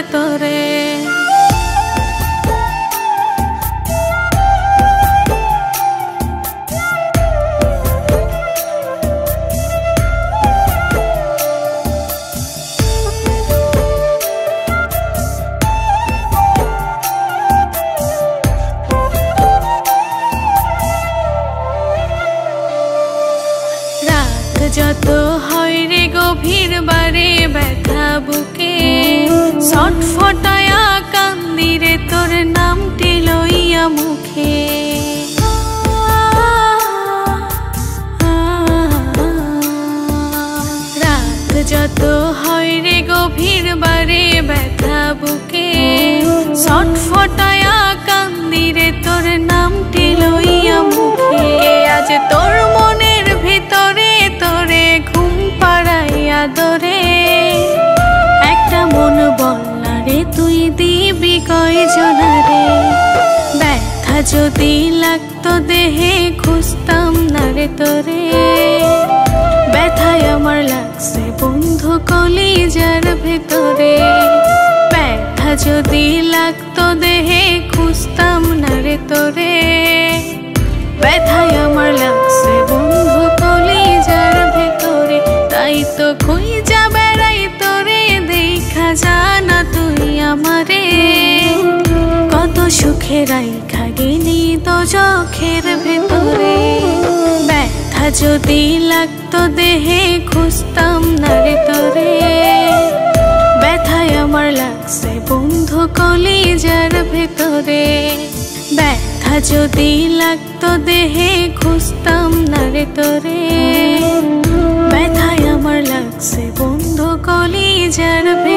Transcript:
ভেতরে। যত হয় রে গভীর বারে ব্যথা বুকে, ছটফটায়া কান্দি রে তোর নামটি লইয়া মুখে। রাত যত হয় রে গভীর বারে ব্যথা বুকে, ছটফটায়া কান্দি রে তোর নামটি লইয়া মুখে। আজ তোর মনের ভিতরে তোরে ঘুম পাড়াইয়া দরে, একটা মন বললা রে তুই দিবি কয়জনারে। ব্যথা যদি লাগতো দেহে খুঁজতাম না রে তোরে, ব্যথায় আমার লাগছে বন্ধু কলিজার ভেতরে। ব্যথা যদি লাগতো দেহে খুঁজতাম না রে তোরে, ব্যথায় আমার লাগছে বন্ধু কলিজার ভেতরে। তাই তো খুঁজা বেড়াই তোরে, দেখা জানা তুই আমারে। কত সুখে রাইখা গেলি তো চোখের ভেতরে। ব্যথা যদি লাগতো দেহে খুঁজতাম না রে তোরে, ব্যথায় আমার লাগছে বন্ধু কলিজার ভেতরে। ব্যথা যদি লাগতো দেহে খুঁজতাম না রে তোরে, ব্যথায় আমার লাগছে বন্ধু কলিজার ভেতরে।